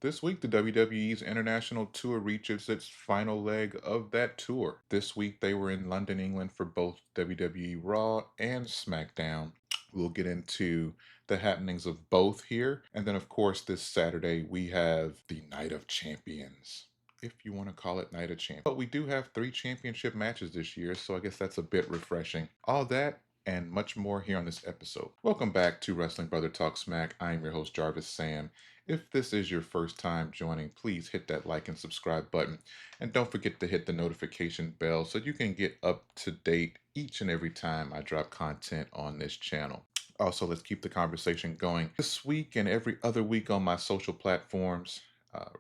This week, the WWE's international tour reaches its final leg of that tour. This week, they were in London, England for both WWE Raw and SmackDown. We'll get into the happenings of both here. And then, of course, this Saturday, we have the Night of Champions, if you want to call it Night of Champions. But we do have 3 championship matches this year, so I guess that's a bit refreshing. All that and much more here on this episode. Welcome back to Wrestling Brother Talks Smack. I am your host, Jarvis Sam. If this is your first time joining, please hit that like and subscribe button. And don't forget to hit the notification bell so you can get up to date each and every time I drop content on this channel. Also, let's keep the conversation going this week and every other week on my social platforms.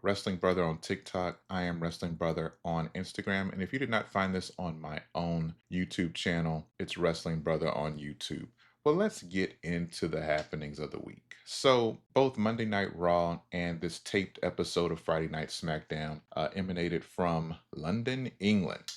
Wrestling Brother on TikTok. I am Wrestling Brother on Instagram. And if you did not find this on my own YouTube channel, it's Wrestling Brother on YouTube. Well, let's get into the happenings of the week. So, both Monday Night Raw and this taped episode of Friday Night SmackDown emanated from London, England.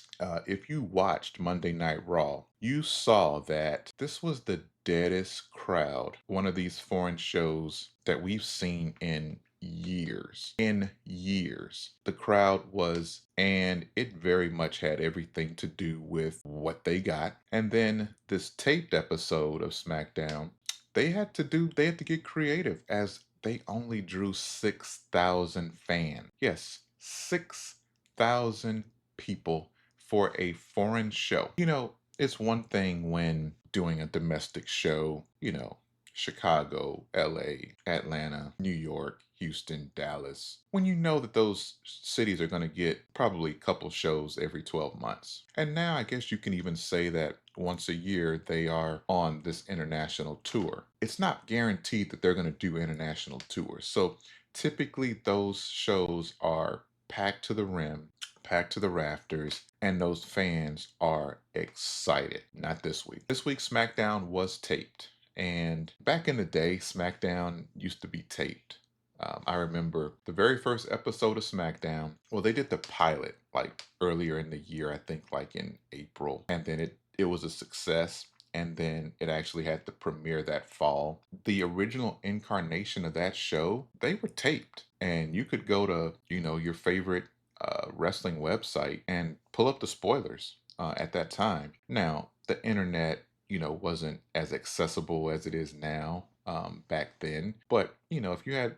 If you watched Monday Night Raw, you saw that this was the deadest crowd, one of these foreign shows that we've seen in years. In years. The crowd was, and it very much had everything to do with what they got. And then this taped episode of SmackDown, they had to get creative as they only drew 6,000 fans. Yes, 6,000 people for a foreign show. It's one thing when doing a domestic show, Chicago, LA, Atlanta, New York, Houston, Dallas, when you know that those cities are going to get probably a couple shows every 12 months. And now I guess you can even say that once a year they are on this international tour. It's not guaranteed that they're going to do international tours. So typically those shows are packed to the rim, packed to the rafters, and those fans are excited. Not this week. This week, SmackDown was taped. And back in the day, SmackDown used to be taped. I remember the very first episode of SmackDown. Well, they did the pilot like earlier in the year, I think like in April. And then it was a success. And then it actually had the premiere that fall. The original incarnation of that show, they were taped. And you could go to, your favorite wrestling website and pull up the spoilers at that time. Now, the internet wasn't as accessible as it is now back then. But, if you had,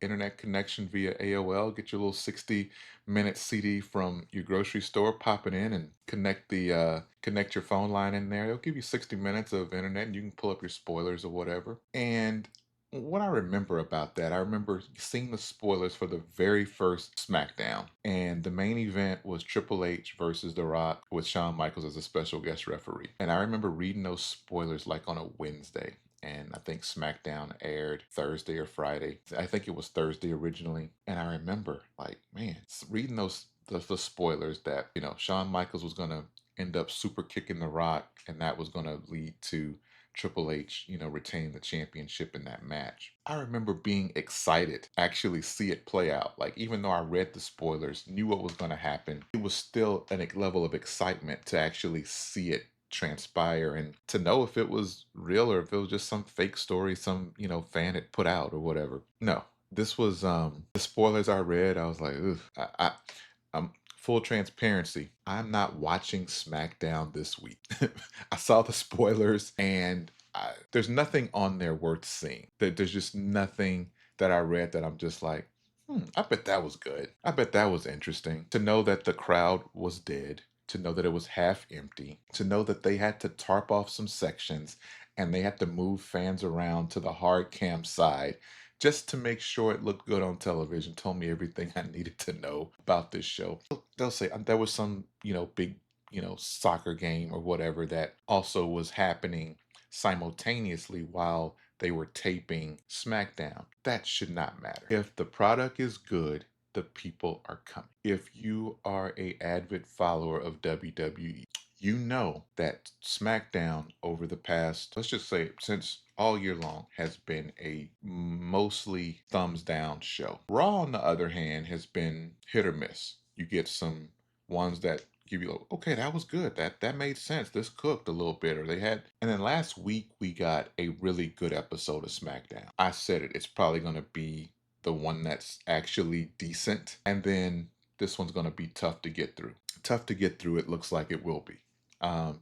internet connection via AOL, get your little 60-minute CD from your grocery store, pop it in and connect your phone line in there. They'll give you 60 minutes of internet and you can pull up your spoilers or whatever. And what I remember about that, I remember seeing the spoilers for the very first SmackDown. And the main event was Triple H versus The Rock with Shawn Michaels as a special guest referee. And I remember reading those spoilers like on a Wednesday. And I think SmackDown aired Thursday or Friday. I think it was Thursday originally. And I remember like, man, reading the spoilers that, Shawn Michaels was going to end up super kicking The Rock. And that was going to lead to Triple H, retaining the championship in that match. I remember being excited to actually see it play out. Like, even though I read the spoilers, knew what was going to happen, it was still a level of excitement to actually see it transpire and to know if it was real or if it was just some fake story some, fan had put out or whatever. No, this was the spoilers I read. I was like, ugh, I'm full transparency. I'm not watching SmackDown this week. I saw the spoilers and there's nothing on there worth seeing. There's just nothing that I read that I'm just like, I bet that was good. I bet that was interesting. To know that the crowd was dead, to know that it was half empty, to know that they had to tarp off some sections and they had to move fans around to the hard cam side just to make sure it looked good on television, told me everything I needed to know about this show. They'll say there was some, big, soccer game or whatever that also was happening simultaneously while they were taping SmackDown. That should not matter. If the product is good, the people are coming. If you are a avid follower of WWE, you know that SmackDown over the past, let's just say since all year long, has been a mostly thumbs down show. Raw, on the other hand, has been hit or miss. You get some ones that give you, okay, that was good. That made sense. This cooked a little bit, or they had. And then last week we got a really good episode of SmackDown. I said it. It's probably going to be the one that's actually decent. And then this one's going to be tough to get through. Tough to get through, it looks like it will be. Um,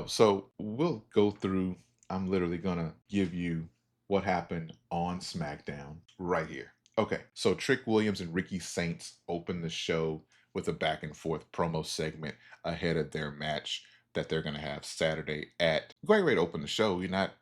so we'll go through. I'm literally going to give you what happened on SmackDown right here. Okay, so Trick Williams and Ricky Saints opened the show with a back and forth promo segment ahead of their match that they're going to have Saturday at great way to open the show. You're not,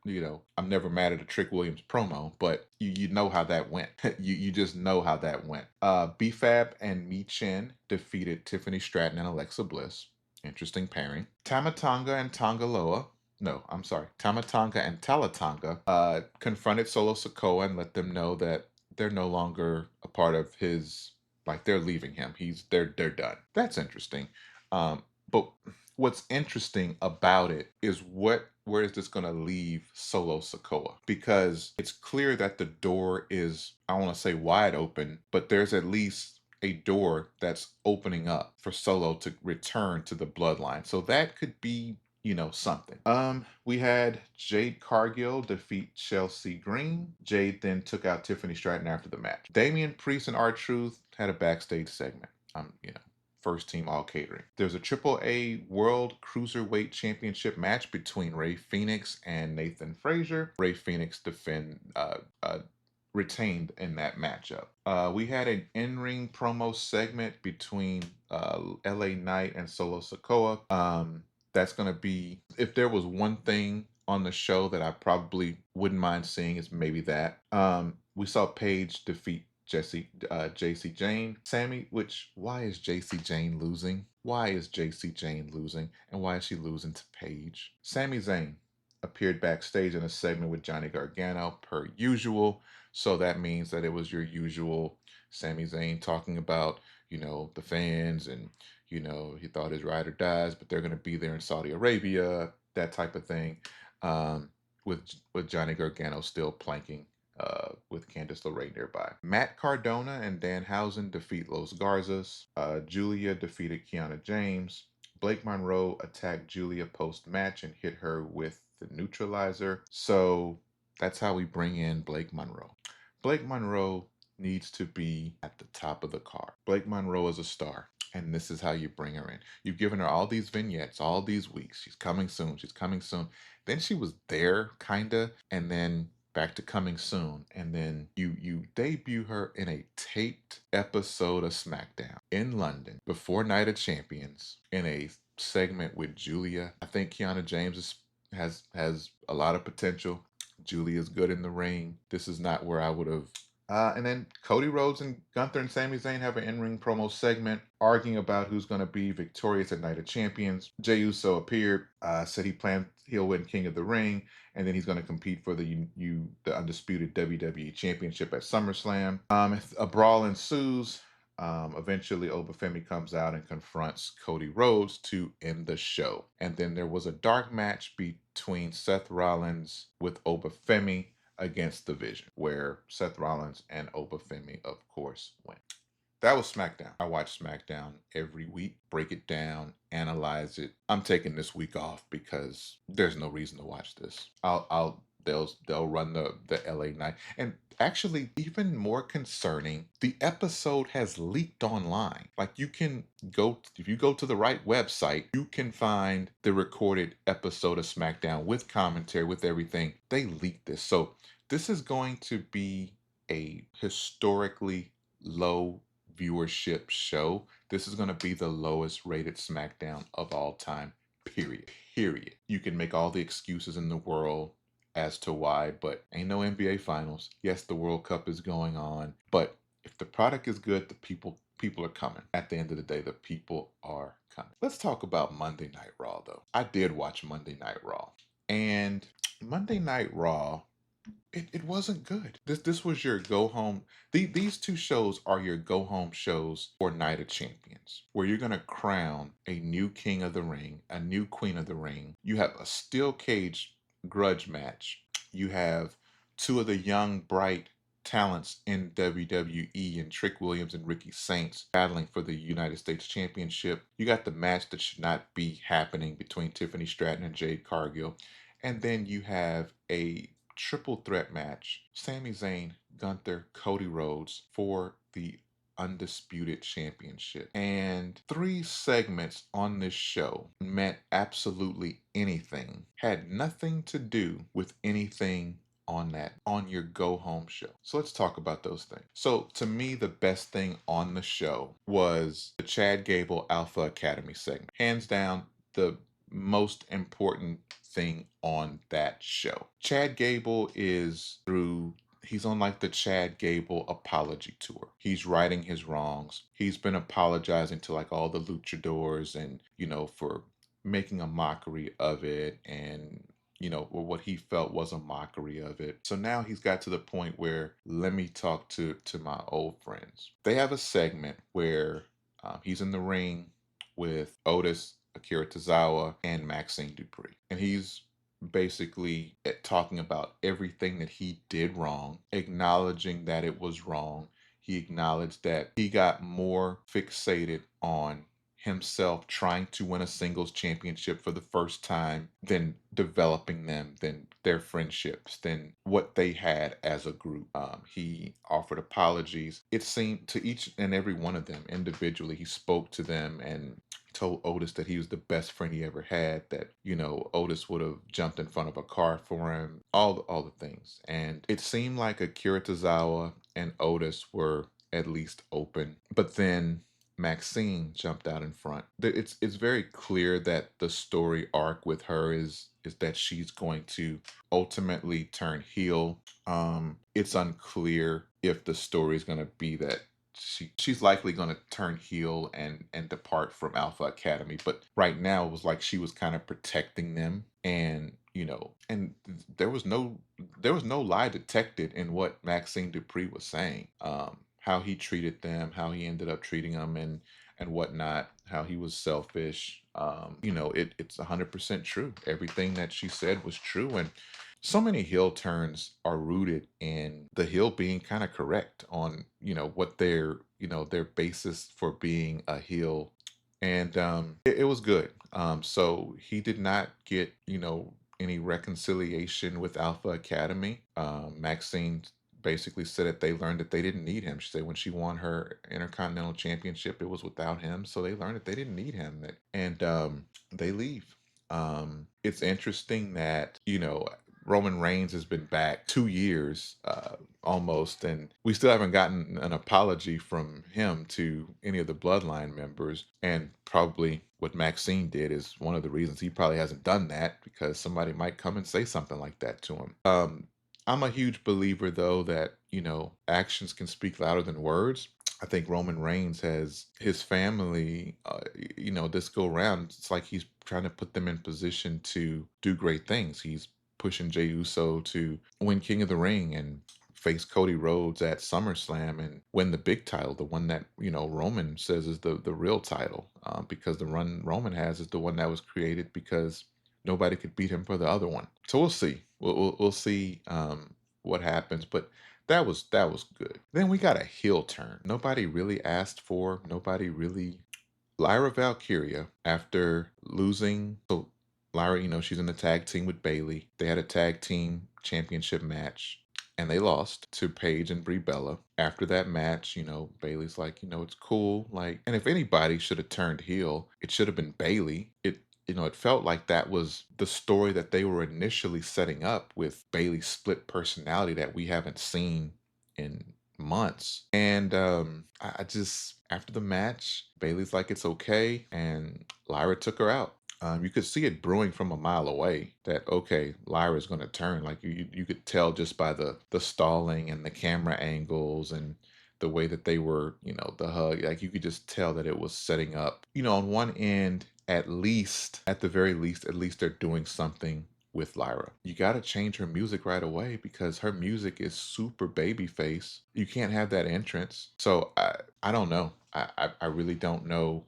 I'm never mad at a Trick Williams promo, but you know how that went. you just know how that went. BFAB and Mi Chen defeated Tiffany Stratton and Alexa Bliss. Interesting pairing. Tamatonga and Tongaloa. No, I'm sorry. Tamatonga and Talatonga confronted Solo Sikoa and let them know that they're no longer a part of his, like they're leaving him. They're done. That's interesting. But what's interesting about it is where is this going to leave Solo Sikoa? Because it's clear that the door is, I want to say wide open, but there's at least a door that's opening up for Solo to return to the bloodline. So that could be, something. We had Jade Cargill defeat Chelsea Green. Jade then took out Tiffany Stratton after the match. Damian Priest and R-Truth had a backstage segment. First team all catering. There's a AAA World Cruiserweight Championship match between Rey Fenix and Nathan Frazier. Rey Fenix retained in that matchup. We had an in-ring promo segment between LA Knight and Solo Sikoa. That's going to be, if there was one thing on the show that I probably wouldn't mind seeing, is maybe that. We saw Paige defeat JC Jane. Why is JC Jane losing? Why is JC Jane losing? And why is she losing to Paige? Sami Zayn appeared backstage in a segment with Johnny Gargano per usual. So that means that it was your usual Sami Zayn talking about, the fans and, he thought his ride or dies, but they're going to be there in Saudi Arabia, that type of thing. With Johnny Gargano still planking with Candice LeRae nearby. Matt Cardona and Danhausen defeat Los Garzas. Julia defeated Kiana James. Blake Monroe attacked Julia post-match and hit her with the neutralizer. So that's how we bring in Blake Monroe. Blake Monroe needs to be at the top of the card. Blake Monroe is a star, and this is how you bring her in. You've given her all these vignettes, all these weeks. She's coming soon. She's coming soon. Then she was there, kinda, and then back to coming soon. And then you debut her in a taped episode of SmackDown in London before Night of Champions in a segment with Julia. I think Kiana James has a lot of potential. Julia's good in the ring. This is not where I would have. And then Cody Rhodes and Gunther and Sami Zayn have an in-ring promo segment arguing about who's going to be victorious at Night of Champions. Jey Uso appeared, said he'll win King of the Ring, and then he's going to compete for the undisputed WWE Championship at SummerSlam. A brawl ensues. Eventually, Obafemi comes out and confronts Cody Rhodes to end the show. And then there was a dark match between Seth Rollins with Obafemi against the Vision, where Seth Rollins and Obafemi, of course, win. That was SmackDown. I watch SmackDown every week, break it down, analyze it. I'm taking this week off because there's no reason to watch this. They'll run the LA Night. And actually, even more concerning, the episode has leaked online. Like if you go to the right website, you can find the recorded episode of SmackDown with commentary, with everything. They leaked this. So this is going to be a historically low viewership show. This is going to be the lowest rated SmackDown of all time, period. You can make all the excuses in the world as to why, but ain't no NBA finals. Yes, the World Cup is going on, but if the product is good, the people are coming. At the end of the day, the people are coming. Let's talk about Monday Night Raw, though. I did watch Monday Night Raw, and Monday Night Raw, it wasn't good. This was your go home. These two shows are your go home shows for Night of Champions, where you're gonna crown a new King of the Ring, a new Queen of the Ring. You have a steel cage grudge match. You have two of the young bright talents in WWE and Trick Williams and Ricky Saints battling for the United States Championship. You got the match that should not be happening between Tiffany Stratton and Jade Cargill. And then you have a triple threat match. Sami Zayn Gunther, Cody Rhodes for the Undisputed Championship. And 3 segments on this show meant absolutely anything, had nothing to do with anything on your go home show. So let's talk about those things. So to me, the best thing on the show was the Chad Gable Alpha Academy segment. Hands down, the most important thing on that show. Chad Gable is through he's on like the Chad Gable apology tour. He's righting his wrongs. He's been apologizing to like all the luchadors and, for making a mockery of it and or what he felt was a mockery of it. So now he's got to the point where let me talk to my old friends. They have a segment where he's in the ring with Otis, Akira Tozawa, and Maxine Dupree, and he's basically talking about everything that he did wrong, acknowledging that it was wrong. He acknowledged that he got more fixated on himself trying to win a singles championship for the first time than developing them, than their friendships, than what they had as a group. He offered apologies. It seemed to each and every one of them individually. He spoke to them and told Otis that he was the best friend he ever had, that, Otis would have jumped in front of a car for him, all the things. And it seemed like Akira Tozawa and Otis were at least open. But then Maxine jumped out in front. It's very clear that the story arc with her is that she's going to ultimately turn heel. It's unclear if the story is going to be that she's likely going to turn heel and depart from Alpha Academy, but right now it was like she was kind of protecting them, and and there was no lie detected in what Maxine Dupree was saying. How he treated them, how he ended up treating them, and whatnot, how he was selfish. It's 100% true. Everything that she said was true, and so many heel turns are rooted in the heel being kind of correct on what their basis for being a heel, and it was good. So he did not get any reconciliation with Alpha Academy. Maxine basically said that they learned that they didn't need him. She said when she won her Intercontinental Championship, it was without him, so they learned that they didn't need him, and they leave. It's interesting that Roman Reigns has been back 2 years almost, and we still haven't gotten an apology from him to any of the Bloodline members. And probably what Maxine did is one of the reasons he probably hasn't done that, because somebody might come and say something like that to him. I'm a huge believer, though, that actions can speak louder than words. I think Roman Reigns has his family, this go around. It's like he's trying to put them in position to do great things. He's pushing Jey Uso to win King of the Ring and face Cody Rhodes at SummerSlam and win the big title, the one that Roman says is the real title, because the run Roman has is the one that was created because nobody could beat him for the other one. So we'll see. We'll see what happens, but that was good. Then we got a heel turn. Nobody really asked for. Nobody really. Lyra Valkyria, after losing, so Lyra, she's in the tag team with Bailey. They had a tag team championship match, and they lost to Paige and Brie Bella. After that match, Bailey's like, it's cool. Like, and if anybody should have turned heel, it should have been Bailey. It felt like that was the story that they were initially setting up with Bailey's split personality that we haven't seen in months. And I just after the match, Bailey's like it's okay, and Lyra took her out. You could see it brewing from a mile away that okay, Lyra's going to turn. Like you could tell just by the stalling and the camera angles and the way that they were, the hug. Like you could just tell that it was setting up. On one end, at the very least, at least they're doing something with Lyra. You got to change her music right away because her music is super babyface. You can't have that entrance. So I don't know. I really don't know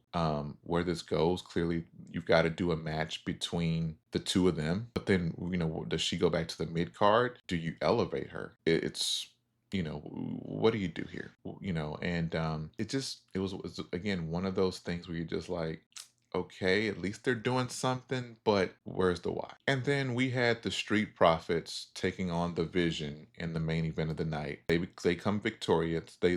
where this goes. Clearly, you've got to do a match between the two of them. But then, does she go back to the mid card? Do you elevate her? It's what do you do here? And it was again one of those things where you're just like, okay, at least they're doing something, but where's the why? And then we had the Street Profits taking on the Vision in the main event of the night. They come victorious. They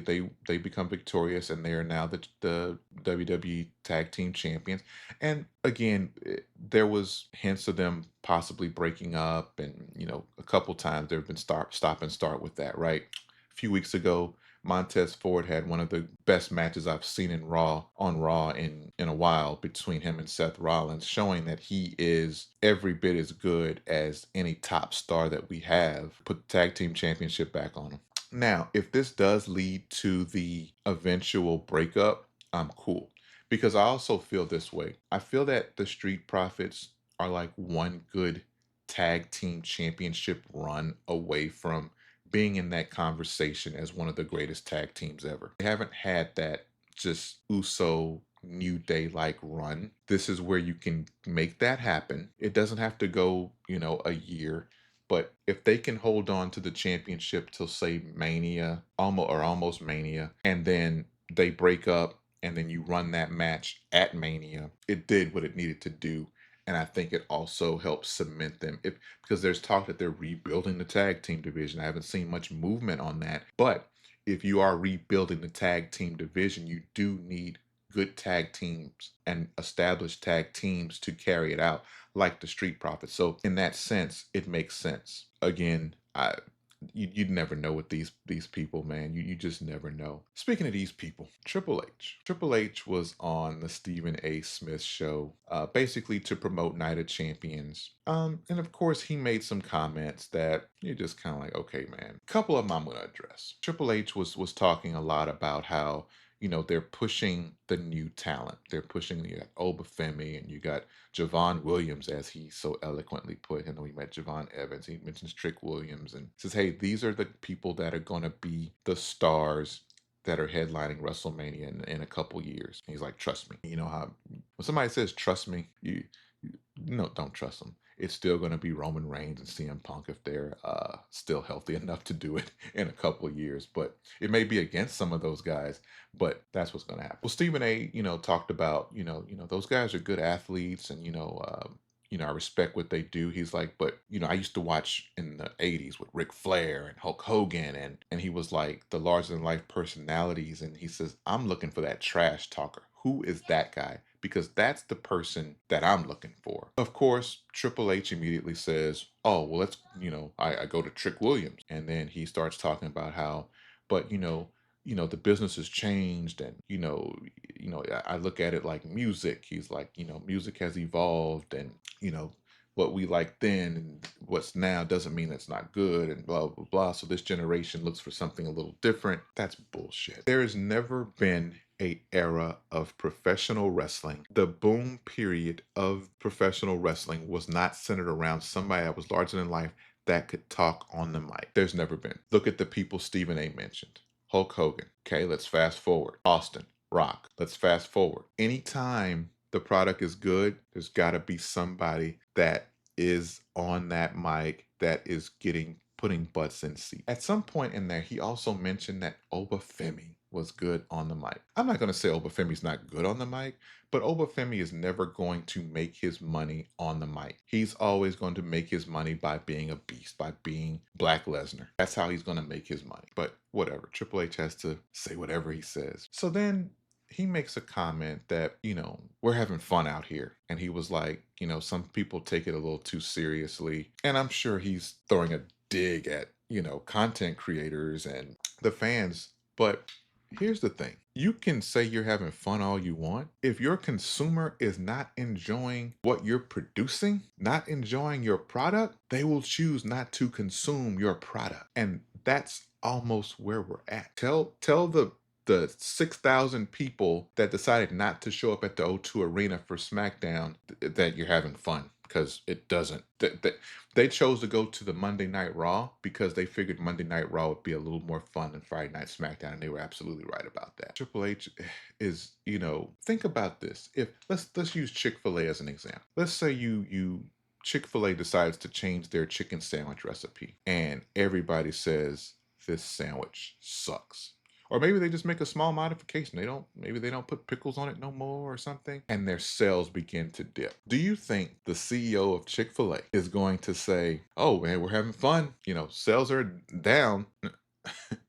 become victorious, and they are now the WWE Tag Team Champions. And again, there was hints of them possibly breaking up, and a couple times there have been stop and start with that, right? A few weeks ago, Montez Ford had one of the best matches I've seen on Raw in a while between him and Seth Rollins, showing that he is every bit as good as any top star that we have. Put the tag team championship back on him. Now, if this does lead to the eventual breakup, I'm cool. Because I also feel this way. I feel that the Street Profits are like one good tag team championship run away from being in that conversation as one of the greatest tag teams ever. They haven't had that just Uso New Day like run. This is where you can make that happen. It doesn't have to go, a year. But if they can hold on to the championship till say Mania, almost Mania, and then they break up and then you run that match at Mania, it did what it needed to do. And I think it also helps cement them because there's talk that they're rebuilding the tag team division. I haven't seen much movement on that. But if you are rebuilding the tag team division, you do need good tag teams and established tag teams to carry it out, like the Street Profits. So in that sense, it makes sense. Again, you'd never know with these people, man. You just never know. Speaking of these people, Triple H. Triple H was on the Stephen A. Smith show, basically to promote Night of Champions. And of course, he made some comments that you're just kind of like, okay, man. A couple of them I'm gonna address. Triple H was talking a lot about how they're pushing the new talent. They're pushing, you got Obafemi and you got Javon Williams, as he so eloquently put. I know he met Javon Evans. He mentions Trick Williams and says, hey, these are the people that are going to be the stars that are headlining WrestleMania in a couple years. And he's like, trust me. You know how when somebody says, trust me, you no, don't trust them. It's still going to be Roman Reigns and CM Punk if they're still healthy enough to do it in a couple of years. But it may be against some of those guys, but that's what's going to happen. Well, Stephen A. Talked about those guys are good athletes, and I respect what they do. He's like, but I used to watch in the '80s with Ric Flair and Hulk Hogan, and he was like the larger than life personalities, and he says, I'm looking for that trash talker. Who is that guy? Because that's the person that I'm looking for. Of course, Triple H immediately says, oh, well, I go to Trick Williams. And then he starts talking about how, but the business has changed, and I look at it like music. He's like, music has evolved, and what we like then and what's now doesn't mean it's not good, and blah blah blah. So this generation looks for something a little different. That's bullshit. There has never been a era of professional wrestling. The boom period of professional wrestling was not centered around somebody that was larger than life that could talk on the mic. There's never been. Look at the people Stephen A. mentioned. Hulk Hogan. Okay, let's fast forward. Austin, Rock. Let's fast forward. Anytime the product is good, there's got to be somebody that is on that mic that is putting butts in seats. At some point in there, he also mentioned that Obafemi was good on the mic. I'm not going to say Obafemi's not good on the mic, but Obafemi is never going to make his money on the mic. He's always going to make his money by being a beast, by being Black Lesnar. That's how he's going to make his money. But whatever, Triple H has to say whatever he says. So then he makes a comment that, we're having fun out here. And he was like, some people take it a little too seriously. And I'm sure he's throwing a dig at, content creators and the fans. But here's the thing. You can say you're having fun all you want. If your consumer is not enjoying what you're producing, not enjoying your product, they will choose not to consume your product. And that's almost where we're at. Tell the 6,000 people that decided not to show up at the O2 Arena for SmackDown that you're having fun, because it doesn't. They chose to go to the Monday Night Raw because they figured Monday Night Raw would be a little more fun than Friday Night SmackDown, and they were absolutely right about that. Triple H is, think about this. If let's use Chick-fil-A as an example. Let's say you Chick-fil-A decides to change their chicken sandwich recipe, and everybody says this sandwich sucks. Or maybe they just make a small modification. Maybe they don't put pickles on it no more or something, and their sales begin to dip. Do you think the CEO of Chick-fil-A is going to say, oh man, we're having fun, sales are down,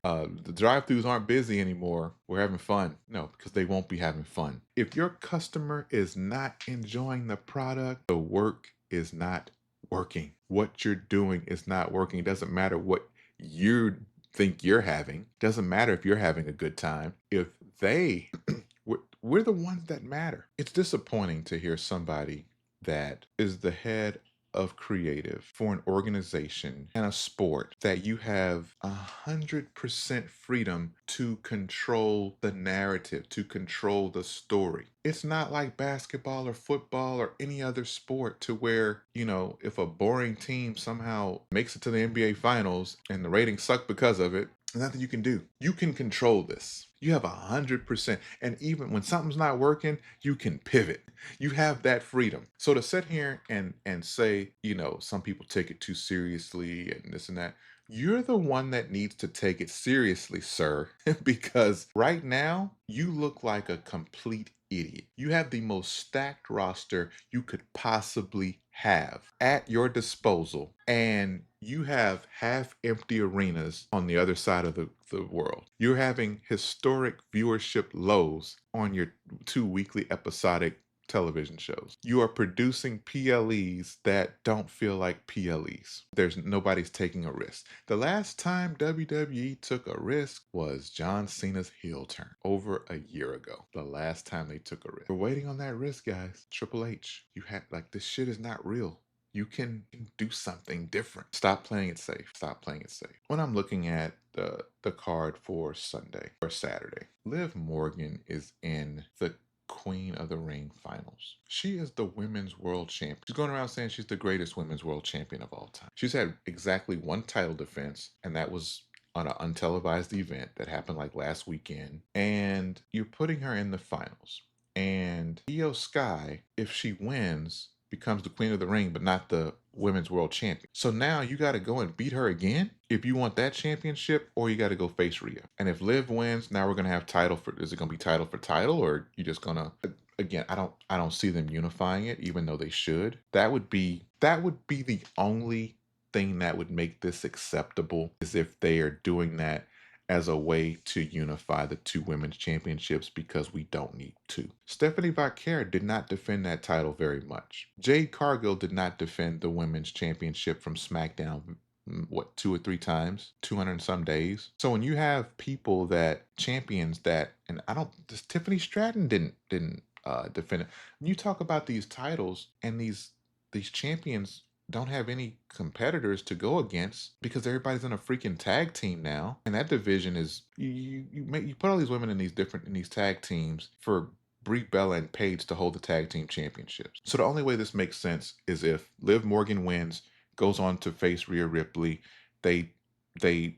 the drive-throughs aren't busy anymore, we're having fun? No, because they won't be having fun. If your customer is not enjoying the product, the work is not working. What you're doing is not working. It doesn't matter what you think you're having. Doesn't matter if you're having a good time. If they, we're the ones that matter. It's disappointing to hear somebody that is the head of creative for an organization and a sport that you have 100% freedom to control the narrative, to control the story. It's not like basketball or football or any other sport to where, if a boring team somehow makes it to the NBA finals and the ratings suck because of it, there's nothing you can do. You can control this. You have 100%. And even when something's not working, you can pivot. You have that freedom. So to sit here and say, some people take it too seriously and this and that, you're the one that needs to take it seriously, sir, because right now you look like a complete idiot. You have the most stacked roster you could possibly have at your disposal, and you have half empty arenas on the other side of the world. You're having historic viewership lows on your 2 weekly episodic television shows. You are producing PLEs that don't feel like PLEs. Nobody's taking a risk. The last time WWE took a risk was John Cena's heel turn over a year ago. The last time they took a risk. We're waiting on that risk, guys. Triple H, this shit is not real. You can do something different. Stop playing it safe. Stop playing it safe. When I'm looking at the card for Sunday or Saturday, Liv Morgan is in the Queen of the Ring finals. She is the women's world champion. She's going around saying she's the greatest women's world champion of all time. She's had exactly one title defense, and that was on an untelevised event that happened like last weekend. And you're putting her in the finals. And Io Sky, if she wins, becomes the Queen of the Ring, but not the women's world champion. So now you got to go and beat her again if you want that championship, or you got to go face Rhea. And if Liv wins, now we're going to have is it going to be title for title, or you just going to, again, I don't see them unifying it, even though they should. That would be the only thing that would make this acceptable, is if they are doing that as a way to unify the two women's championships, because we don't need to. Stephanie Vaquer did not defend that title very much. Jade Cargill did not defend the women's championship from SmackDown, 2 or 3 times, 200 and some days. So when you have people champions that, and Tiffany Stratton didn't defend it. When you talk about these titles and these champions don't have any competitors to go against, because everybody's in a freaking tag team now, and that division is you put all these women in these tag teams for Brie Bella and Paige to hold the tag team championships. So the only way this makes sense is if Liv Morgan wins, goes on to face Rhea Ripley, they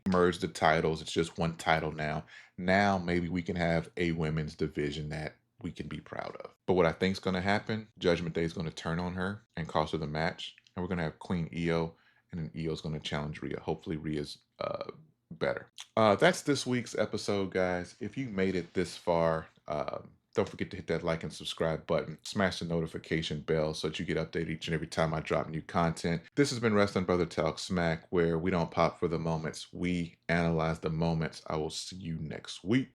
merge the titles. It's just one title now. Now maybe we can have a women's division that we can be proud of. But what I think is going to happen, Judgment Day is going to turn on her and cost her the match. And we're going to have Queen Io, and then Io's going to challenge Rhea. Hopefully Rhea's better. That's this week's episode, guys. If you made it this far, don't forget to hit that like and subscribe button. Smash the notification bell so that you get updated each and every time I drop new content. This has been Wrestling Brotha Talks Smack, where we don't pop for the moments. We analyze the moments. I will see you next week.